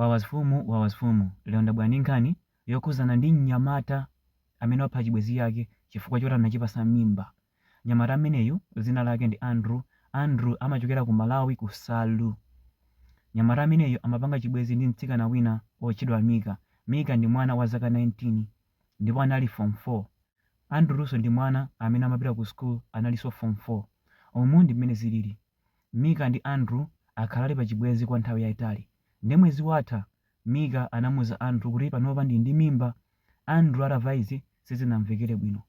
wawazifumu lero ndabwera ndi nkhani yokhuzana ndi mnyamata amene wapha chibwenzi yake chifukwa choti anachipasa mimba. Mnyamata ameneyu dzina lake ndi Andrew amachokera ku Malawi ku Salu. Mnyamata ameneyu amapanga chibwenzi ndi mtsikana wina otchedwa Mika ndi mwana wa zaka 19 ndipo anali form 4. Andrewso ndi mwana amene amapita ku school analinso form 4. Umu ndi mmene zilili. Mika ndi Andrew akhalali pa chibwenzi kwa nthawi yayitali. Ndi mwezi watha Mika anamuza Andrew kuti panopa ndi ndi mimba. Andrew atamva izi sizinamvekere bwino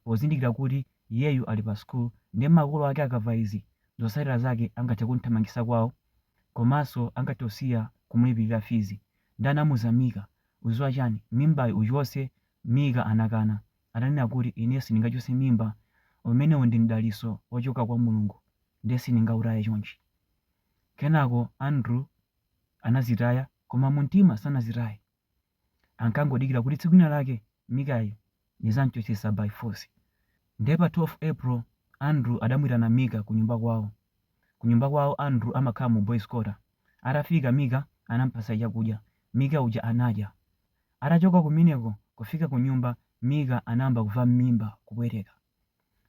pozindikira kuti iyeyu ali pa school ndi makolo ake akamva izi zosalira zake angathe kumthamangitsa kwawo komanso angathe kusiya kumulipirira fizi. Ndi anamuza Mika uziwa chani mimbayi uchotse. Mika anakana, ananena kuti ine sindingachotse mimba, umenewu ndi mdalitso wochoka kwa Mulungu ndi sindingautaye chonchi. Kenako Andrew anazitaya koma mumtima sanazitaye, ankangodikira kuti tsiku lina lake Mikayo nizamchotsetsa by force. Ndiye pa 12 April Andrew adamuyitana Mika ku nyumba kwawo. Ku nyumba kwawo Andrew amakhala mu boys quarter. Atafika Mika anampasa chakudya. Mika uja anadya. Atachoka kumeneko kufika ku nyumba Mika anayamba kuva mimba kupweteka.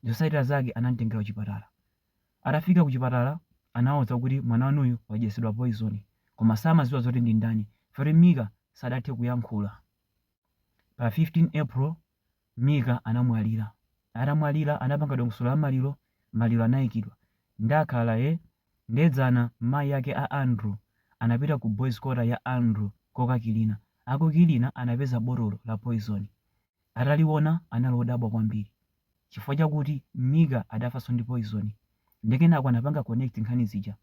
Zosalira zake anamtengera kuchipatala. Atafika ku chipatala anawuza kuti mwana wanuyu wadyetsedwa poison koma samadziwa zoti ndi ndani foti Mika sadathe kuyankhula. Pa 15 April Mika anamwalira. Atamwalira anapanga dongosolo la maliro anayikidwa. Ndakhala ndedzana mayi yake a Andrew anapita ku boys quarter ya Andrew kokakilina. Akukilina anapeza botolo la poison. Ataliona analodabwa kwambiri chifukwa chakuti Mika adafanso ndi poison. Ndekenako anapanga connect nkhani zija.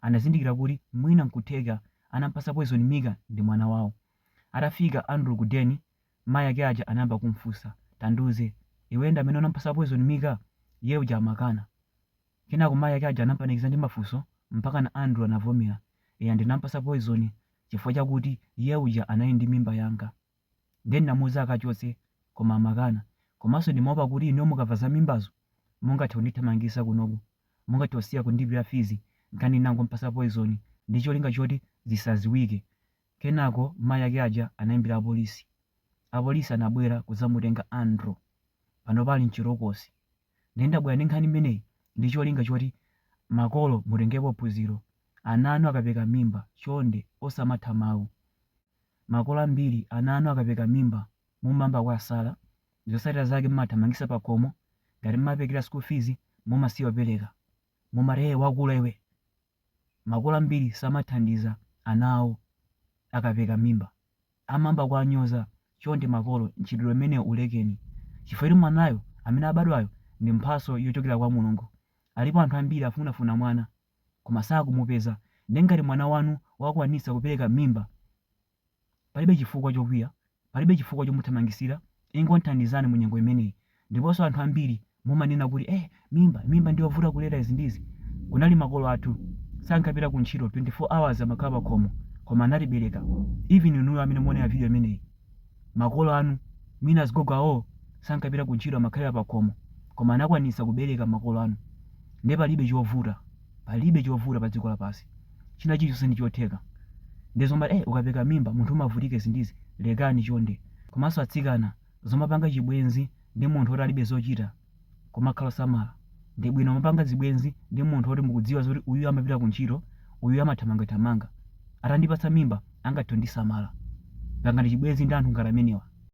Anazindikira kuti mwina nkutheka anampasa poison Mika ndi mwana wawo. Atafika Andrew ku deni mayi yake aja anayamba kumfunsa, tanduze iwe ndi amene unampasa poison Mika? Iye uja amakana. Kenako mayi yake aja anampanikiza ndi mafunso mpaka na Andrew anavomera, iye ndinampasa poison chifukwa chakuti iye uja anali ndi mimba yanga. Then namuza akachotse koma amakana. Komanso ndimaopa kuti inu mukamva za mimbazo mungathe kundithamangitsa kunoku, mungathe kusiya kundipira fizi nkani nangompasa poison ndi cholinga choti zisaziwike. Kenako mayi yake aja anayimbira apolisi. Apolisi anabwera kudzamutenga Andrew. Pano pali mchirokosi. Ndabwera ndi nkhani imeneyi ndi cholinga choti makolo mutengepo phunziro. Ana anu akapeka mimba chonde osamatha mawu. Makolo ambiri ana anu akapeka mimba mumamba kwa sala, zosalira zake mumathamangitsa pa khomo, ngati mumapekera school fees mumasiya opereka. Mumati wakula iwe. Makolo ambiri samathandiza ana awo akapeka mimba. Amamba kwa anyoza chonde makolo ntchitidwe imeneyo ulekeni. Chifukwa mwanayo amene abadwayo ndi mphatso yochokera kwa Mulungu. Alipo anthu ambiri afunafuna mwana koma sakumupeza. Ndi ngati mwana wanu wakwanitsa kupereka mimba, palibe chifukwa chokwiya, palibe chifukwa chomuthamangisira, ingothandizani mu nyengo imeneyi. Ndiponso anthu ambiri mumanena kuti mimba ndi yovuta kulera izi ndizi. Kunali makolo athu sankapita ku ntchito 24 hours amakhala pa khomo koma anatibereka. Even inuyo amene muonera video imeneyi, makolo anu mwina azigogo awo sankapita ku ntchito amakhalira pa khomo koma anakwanitsa kubereka makolo anu. Ndi palibe chovuta pa dziko lapansi. China chilichonse ndi chotheka. Ndizomba ukapeka mimba munthu umavutika izi ndizi, lekani chonde. Komanso atsikana zomapanga chibwenzi ndi munthu oti alibe zochita kumakhala samala. Ndi bwino mapanga zibwenzi ndi munthu oti mukudziwa zoti uyu amapita ku ntchito, uyu amathamanga. Atandipatsa mimba angathe kundisamala. Pangani chibwenzi ndi anthu ngati amenewa.